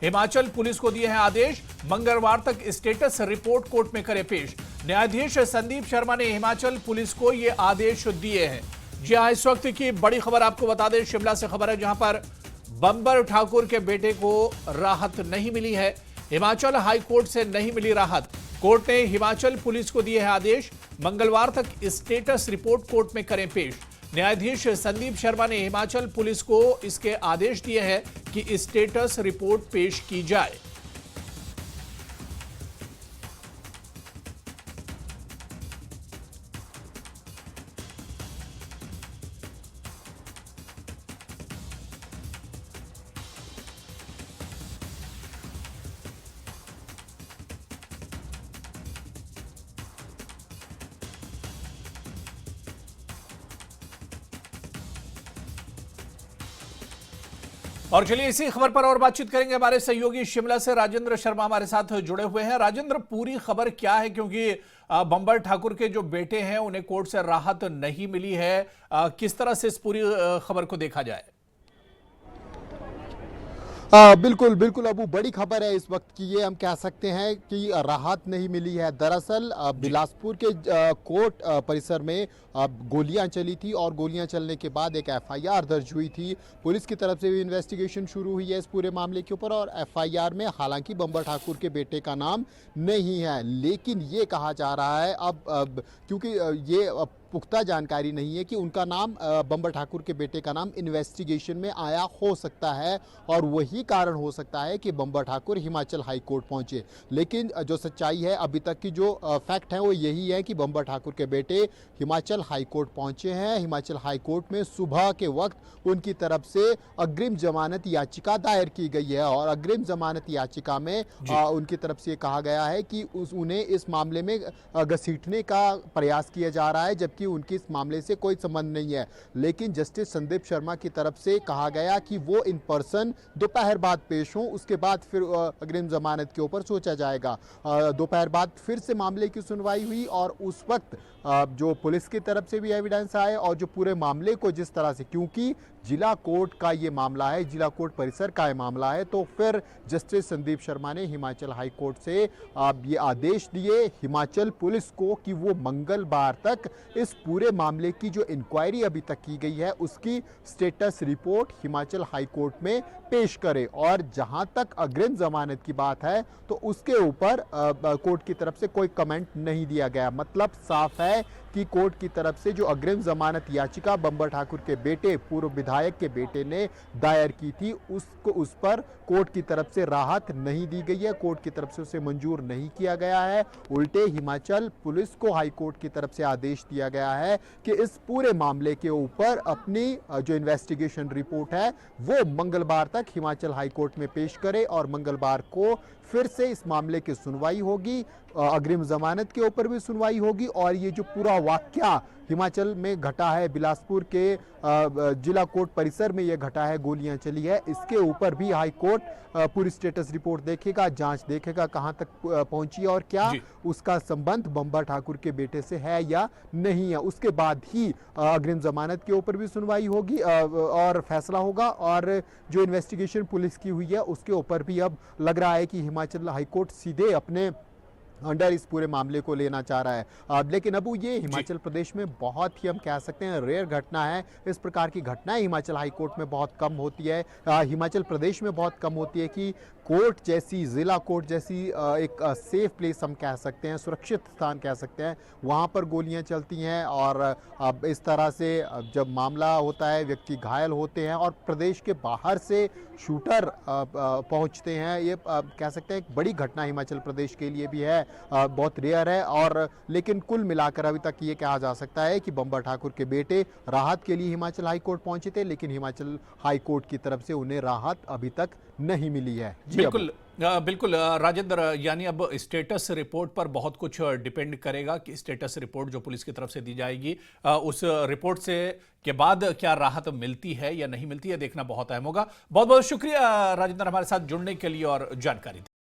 Himachal police को दिए हैं आदेश, मंगलवार तक स्टेटस रिपोर्ट कोर्ट में करे पेश। न्यायाधीश संदीप शर्मा ने हिमाचल पुलिस को ये आदेश दिए हैं। जी हां, इस वक्त की बड़ी खबर आपको बता दें, शिमला से खबर है, जहां पर बंबर ठाकुर के बेटे को राहत नहीं मिली है। हिमाचल हाई कोर्ट से नहीं मिली राहत। कोर्ट ने हिमाचल पुलिस को दिए हैं आदेश, मंगलवार तक स्टेटस रिपोर्ट कोर्ट में करें पेश। न्यायाधीश संदीप शर्मा ने हिमाचल पुलिस को इसके आदेश दिए हैं कि स्टेटस रिपोर्ट पेश की जाए। और चलिए इसी खबर पर और बातचीत करेंगे। हमारे सहयोगी शिमला से राजेंद्र शर्मा हमारे साथ जुड़े हुए हैं। राजेंद्र, पूरी खबर क्या है, क्योंकि बंबर ठाकुर के जो बेटे हैं उन्हें कोर्ट से राहत नहीं मिली है। किस तरह से इस पूरी खबर को देखा जाए? बिल्कुल बिल्कुल अबू, बड़ी खबर है इस वक्त की। ये हम कह सकते हैं कि राहत नहीं मिली है। दरअसल बिलासपुर के कोर्ट परिसर में गोलियां चली थी और गोलियां चलने के बाद एक एफआईआर दर्ज हुई थी। पुलिस की तरफ से भी इन्वेस्टिगेशन शुरू हुई है इस पूरे मामले के ऊपर और एफआईआर में हालांकि बंबर ठाकुर के बेटे का नाम नहीं है, लेकिन ये कहा जा रहा है अब क्योंकि ये पुख्ता जानकारी नहीं है कि उनका नाम बंबर ठाकुर के बेटे का नाम इन्वेस्टिगेशन में आया हो सकता है और वही कारण हो सकता है कि बंबर ठाकुर हिमाचल हाई कोर्ट पहुंचे। लेकिन जो सच्चाई है, अभी तक की जो फैक्ट है वो यही है कि बंबर ठाकुर के बेटे हिमाचल हाई कोर्ट पहुंचे हैं। हिमाचल हाई कोर्ट में सुबह के वक्त उनकी तरफ से अग्रिम जमानत याचिका दायर की गई है और अग्रिम जमानत याचिका में उनकी तरफ से कहा गया है कि उन्हें इस मामले में घसीटने का प्रयास किया जा रहा है, जबकि उनकी इस मामले से कोई संबंध नहीं है। लेकिन जस्टिस संदीप शर्मा की तरफ से कहा गया कि वो इन पर्सन दोपहर बाद पेश हों, उसके बाद फिर अग्रिम जमानत के ऊपर सोचा जाएगा। दोपहर बाद फिर से मामले की सुनवाई हुई और उस वक्त जो पुलिस की तरफ से भी एविडेंस आए और जो पूरे मामले को जिस तरह से, क्योंकि जिला कोर्ट का ये मामला है, जिला कोर्ट परिसर का ये मामला है, तो फिर जस्टिस संदीप शर्मा ने हिमाचल हाई कोर्ट से ये आदेश दिए हिमाचल पुलिस को कि वो मंगलवार तक इस पूरे मामले की जो इंक्वायरी अभी तक की गई है उसकी status report Himachal high court में पेश करे। और जहां तक अग्रिम जमानत की बात है तो उसके ऊपर कोर्ट की तरफ से कोई कमेंट नहीं दिया गया। मतलब साफ है कि कोर्ट की तरफ से जो अग्रिम जमानत याचिका बंबर ठाकुर के बेटे, पूर्व विधायक के बेटे ने दायर की थी, उस पर कोर्ट की तरफ से राहत नहीं दी गई है, कोर्ट की तरफ से उसे मंजूर नहीं किया गया है। उल्टे हिमाचल पुलिस को हाई कोर्ट की तरफ से आदेश दिया गया है कि इस पूरे मामले के ऊपर अपनी जो इन्वेस्टिगेशन रिपोर्ट है वो मंगलवार तक हिमाचल हाई कोर्ट में पेश करे और मंगलवार को फिर से इस मामले की सुनवाई होगी, अग्रिम जमानत के ऊपर भी सुनवाई होगी। और ये जो पूरा वाकया हिमाचल में घटा है, बिलासपुर के जिला कोर्ट परिसर में ये घटा है, गोलियां चली है, इसके ऊपर भी हाई कोर्ट पूरी स्टेटस रिपोर्ट देखेगा, जांच देखेगा कहां तक पहुंची और क्या उसका संबंध बंबर ठाकुर के बेटे से है या नहीं है। उसके बाद ही अग्रिम जमानत के ऊपर भी सुनवाई होगी और फैसला होगा। और जो इन्वेस्टिगेशन पुलिस की हुई है उसके ऊपर भी अब लग रहा है कि हिमाचल हाई कोर्ट सीधे अपने अंडर इस पूरे मामले को लेना चाह रहा है। लेकिन अब ये हिमाचल प्रदेश में बहुत ही हम कह सकते हैं रेयर घटना है। इस प्रकार की घटनाएं हिमाचल हाई कोर्ट में बहुत कम होती है, हिमाचल प्रदेश में बहुत कम होती है कि कोर्ट जैसी, जिला कोर्ट जैसी एक सेफ प्लेस हम कह सकते हैं, सुरक्षित स्थान कह सकते हैं, वहाँ पर गोलियाँ चलती हैं और अब इस तरह से जब मामला होता है व्यक्ति घायल होते हैं और प्रदेश के बाहर से शूटर पहुँचते हैं। ये कह सकते हैं एक बड़ी घटना हिमाचल प्रदेश के लिए भी है, बहुत रेयर है। और लेकिन कुल मिलाकर अभी तक ये कहा जा सकता है कि बंबर ठाकुर के बेटे राहत के लिए हिमाचल हाई कोर्ट पहुंचे थे, लेकिन हिमाचल हाई कोर्ट की तरफ से उन्हें राहत अभी तक नहीं मिली है। बिल्कुल बिल्कुल राजेंद्र, यानी अब स्टेटस रिपोर्ट पर बहुत कुछ डिपेंड करेगा कि स्टेटस रिपोर्ट जो पुलिस की तरफ से दी जाएगी उस रिपोर्ट से के बाद क्या राहत मिलती है या नहीं मिलती है, देखना बहुत अहम होगा। बहुत बहुत शुक्रिया राजेंद्र हमारे साथ जुड़ने के लिए और जानकारी